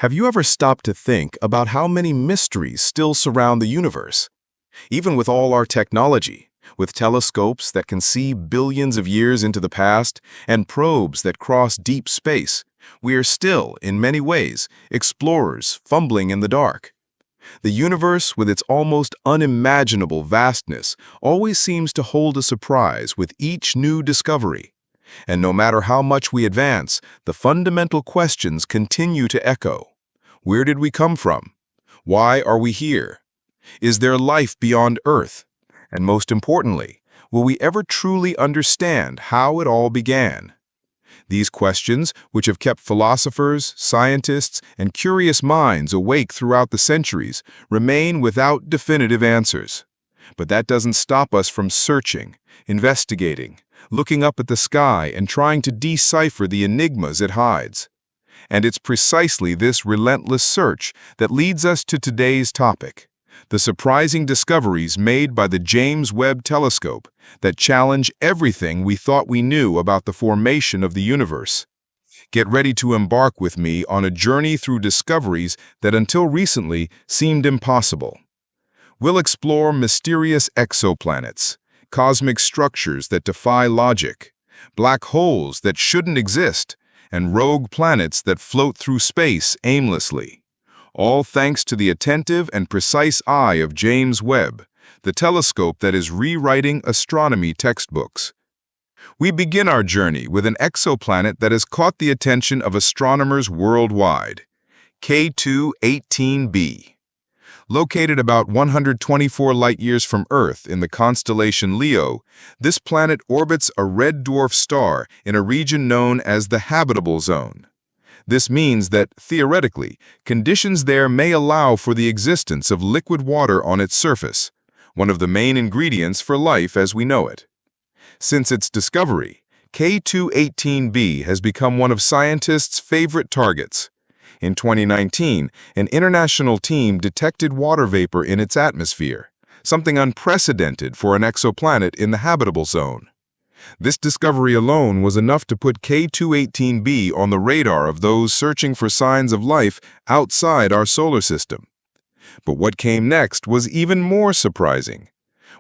Have you ever stopped to think about how many mysteries still surround the universe? Even with all our technology, with telescopes that can see billions of years into the past and probes that cross deep space, we are still, in many ways, explorers fumbling in the dark. The universe, with its almost unimaginable vastness, always seems to hold a surprise with each new discovery. And no matter how much we advance, the fundamental questions continue to echo. Where did we come from? Why are we here? Is there life beyond Earth? And most importantly, will we ever truly understand how it all began? These questions, which have kept philosophers, scientists, and curious minds awake throughout the centuries, remain without definitive answers. But that doesn't stop us from searching, investigating, looking up at the sky and trying to decipher the enigmas it hides. And it's precisely this relentless search that leads us to today's topic, the surprising discoveries made by the James Webb Telescope that challenge everything we thought we knew about the formation of the universe. Get ready to embark with me on a journey through discoveries that until recently seemed impossible. We'll explore mysterious exoplanets, cosmic structures that defy logic, black holes that shouldn't exist, and rogue planets that float through space aimlessly. All thanks to the attentive and precise eye of James Webb, the telescope that is rewriting astronomy textbooks. We begin our journey with an exoplanet that has caught the attention of astronomers worldwide, K2-18b. Located about 124 light-years from Earth in the constellation Leo, this planet orbits a red dwarf star in a region known as the habitable zone. This means that, theoretically, conditions there may allow for the existence of liquid water on its surface, one of the main ingredients for life as we know it. Since its discovery, K2-18b has become one of scientists' favorite targets. In 2019, an international team detected water vapor in its atmosphere, something unprecedented for an exoplanet in the habitable zone. This discovery alone was enough to put K2-18b on the radar of those searching for signs of life outside our solar system. But what came next was even more surprising.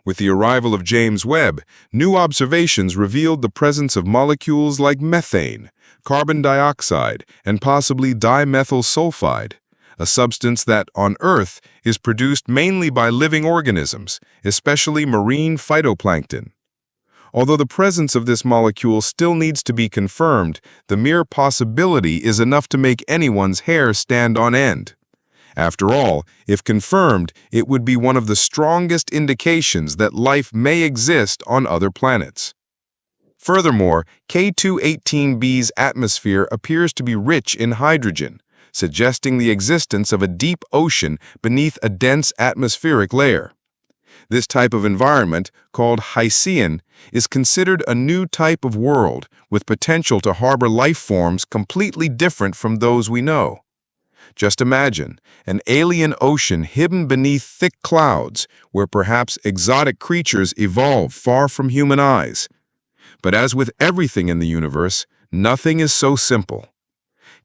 With the arrival of James Webb, new observations revealed the presence of molecules like methane, carbon dioxide, and possibly dimethyl sulfide, a substance that, on Earth, is produced mainly by living organisms, especially marine phytoplankton. Although the presence of this molecule still needs to be confirmed, the mere possibility is enough to make anyone's hair stand on end. After all, if confirmed, it would be one of the strongest indications that life may exist on other planets. Furthermore, K2-18b's atmosphere appears to be rich in hydrogen, suggesting the existence of a deep ocean beneath a dense atmospheric layer. This type of environment, called Hycean, is considered a new type of world with potential to harbor life forms completely different from those we know. Just imagine an alien ocean hidden beneath thick clouds where perhaps exotic creatures evolve far from human eyes. But as with everything in the universe, nothing is so simple.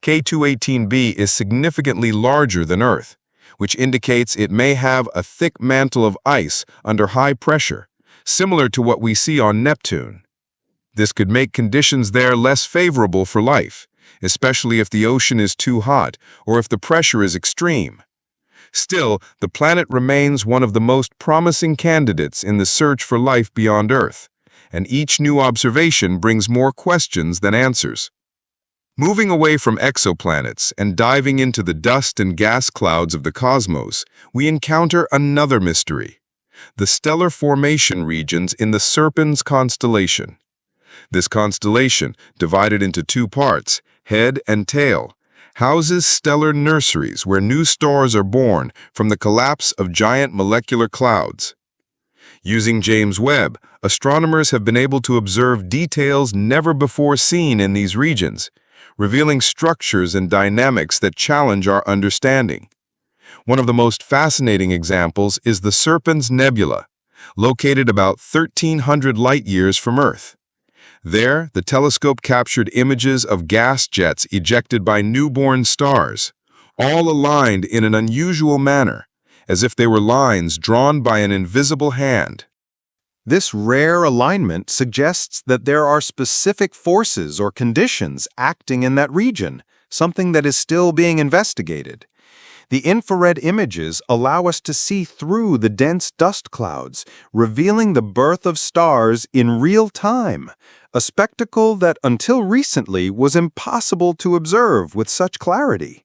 K2-18b is significantly larger than Earth, which indicates it may have a thick mantle of ice under high pressure, similar to what we see on Neptune. This could make conditions there less favorable for life, especially if the ocean is too hot or if the pressure is extreme. Still, the planet remains one of the most promising candidates in the search for life beyond Earth, and each new observation brings more questions than answers. Moving away from exoplanets and diving into the dust and gas clouds of the cosmos, we encounter another mystery: the stellar formation regions in the Serpens constellation. This constellation, divided into two parts, head and tail, houses stellar nurseries where new stars are born from the collapse of giant molecular clouds. Using James Webb, astronomers have been able to observe details never before seen in these regions, revealing structures and dynamics that challenge our understanding. One of the most fascinating examples is the Serpens Nebula, located about 1,300 light-years from Earth. There, the telescope captured images of gas jets ejected by newborn stars, all aligned in an unusual manner, as if they were lines drawn by an invisible hand. This rare alignment suggests that there are specific forces or conditions acting in that region, something that is still being investigated. The infrared images allow us to see through the dense dust clouds, revealing the birth of stars in real time, a spectacle that until recently was impossible to observe with such clarity.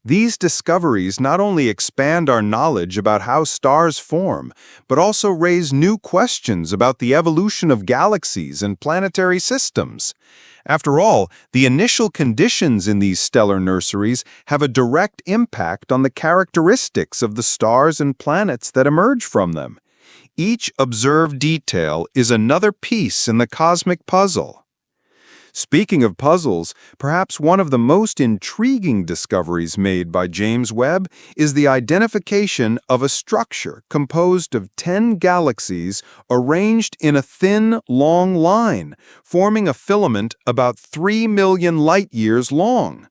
These discoveries not only expand our knowledge about how stars form, but also raise new questions about the evolution of galaxies and planetary systems. After all, the initial conditions in these stellar nurseries have a direct impact on the characteristics of the stars and planets that emerge from them. Each observed detail is another piece in the cosmic puzzle. Speaking of puzzles, perhaps one of the most intriguing discoveries made by James Webb is the identification of a structure composed of 10 galaxies arranged in a thin, long line, forming a filament about 3 million light-years long.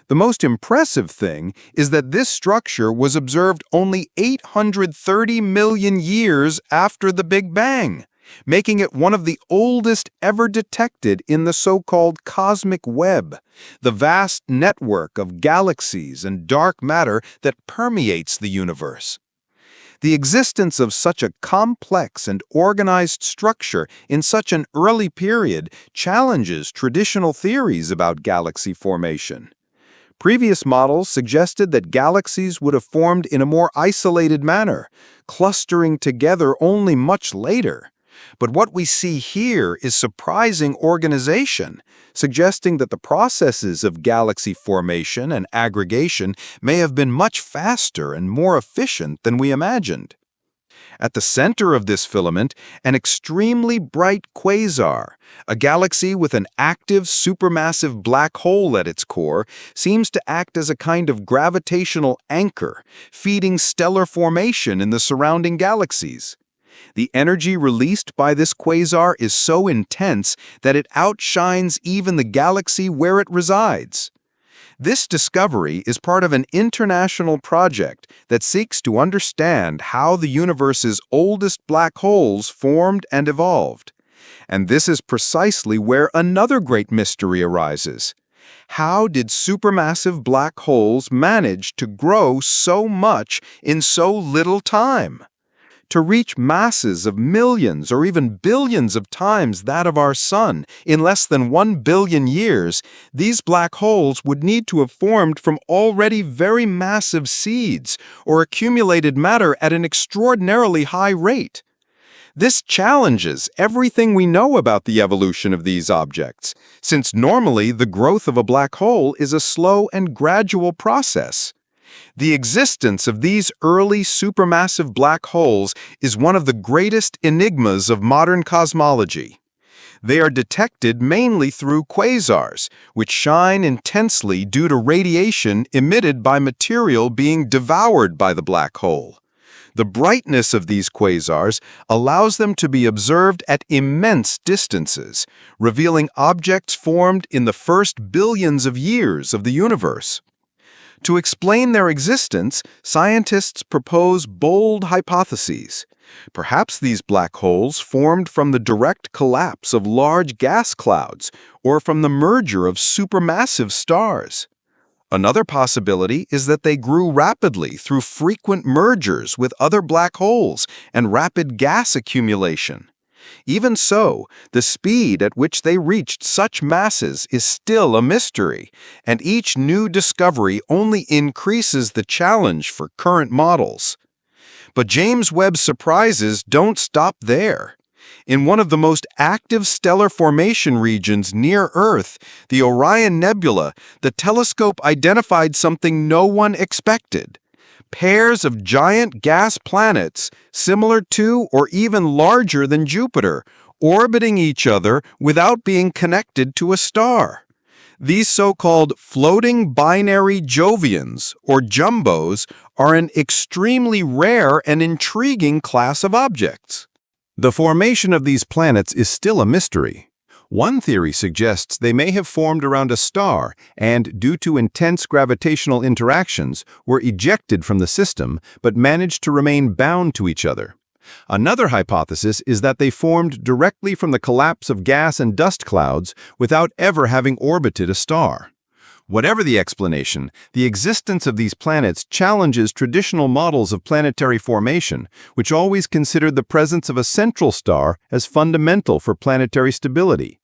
The most impressive thing is that this structure was observed only 830 million years after the Big Bang, making it one of the oldest ever detected in the so-called cosmic web, the vast network of galaxies and dark matter that permeates the universe. The existence of such a complex and organized structure in such an early period challenges traditional theories about galaxy formation. Previous models suggested that galaxies would have formed in a more isolated manner, clustering together only much later. But what we see here is surprising organization, suggesting that the processes of galaxy formation and aggregation may have been much faster and more efficient than we imagined. At the center of this filament, an extremely bright quasar, a galaxy with an active supermassive black hole at its core, seems to act as a kind of gravitational anchor, feeding stellar formation in the surrounding galaxies. The energy released by this quasar is so intense that it outshines even the galaxy where it resides. This discovery is part of an international project that seeks to understand how the universe's oldest black holes formed and evolved. And this is precisely where another great mystery arises. How did supermassive black holes manage to grow so much in so little time? To reach masses of millions or even billions of times that of our Sun in less than 1 billion years, these black holes would need to have formed from already very massive seeds or accumulated matter at an extraordinarily high rate. This challenges everything we know about the evolution of these objects, since normally the growth of a black hole is a slow and gradual process. The existence of these early supermassive black holes is one of the greatest enigmas of modern cosmology. They are detected mainly through quasars, which shine intensely due to radiation emitted by material being devoured by the black hole. The brightness of these quasars allows them to be observed at immense distances, revealing objects formed in the first billions of years of the universe. To explain their existence, scientists propose bold hypotheses. Perhaps these black holes formed from the direct collapse of large gas clouds or from the merger of supermassive stars. Another possibility is that they grew rapidly through frequent mergers with other black holes and rapid gas accumulation. Even so, the speed at which they reached such masses is still a mystery, and each new discovery only increases the challenge for current models. But James Webb's surprises don't stop there. In one of the most active stellar formation regions near Earth, the Orion Nebula, the telescope identified something no one expected. Pairs of giant gas planets, similar to or even larger than Jupiter, orbiting each other without being connected to a star. These so-called floating binary Jovians, or jumbos, are an extremely rare and intriguing class of objects. The formation of these planets is still a mystery. One theory suggests they may have formed around a star and, due to intense gravitational interactions, were ejected from the system but managed to remain bound to each other. Another hypothesis is that they formed directly from the collapse of gas and dust clouds without ever having orbited a star. Whatever the explanation, the existence of these planets challenges traditional models of planetary formation, which always considered the presence of a central star as fundamental for planetary stability.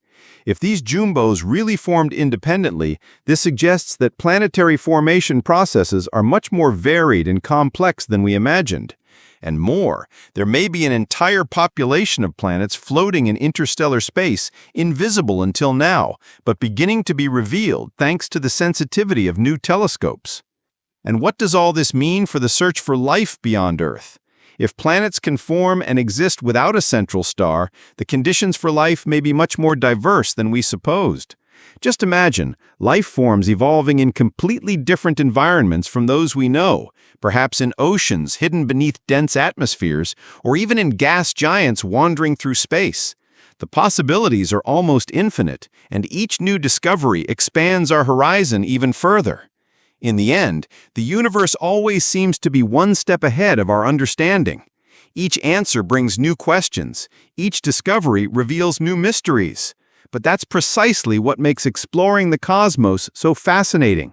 If these jumbos really formed independently, this suggests that planetary formation processes are much more varied and complex than we imagined. And more, there may be an entire population of planets floating in interstellar space, invisible until now, but beginning to be revealed thanks to the sensitivity of new telescopes. And what does all this mean for the search for life beyond Earth? If planets can form and exist without a central star, the conditions for life may be much more diverse than we supposed. Just imagine life forms evolving in completely different environments from those we know, perhaps in oceans hidden beneath dense atmospheres, or even in gas giants wandering through space. The possibilities are almost infinite, and each new discovery expands our horizon even further. In the end, the universe always seems to be one step ahead of our understanding. Each answer brings new questions. Each discovery reveals new mysteries. But that's precisely what makes exploring the cosmos so fascinating.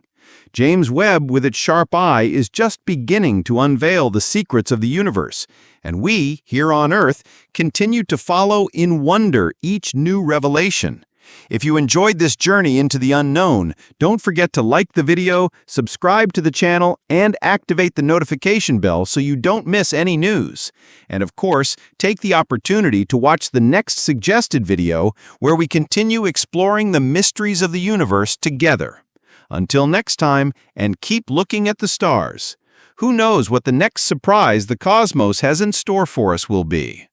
James Webb, with its sharp eye, is just beginning to unveil the secrets of the universe, and we, here on Earth, continue to follow in wonder each new revelation. If you enjoyed this journey into the unknown, don't forget to like the video, subscribe to the channel, and activate the notification bell so you don't miss any news. And of course, take the opportunity to watch the next suggested video where we continue exploring the mysteries of the universe together. Until next time, and keep looking at the stars. Who knows what the next surprise the cosmos has in store for us will be?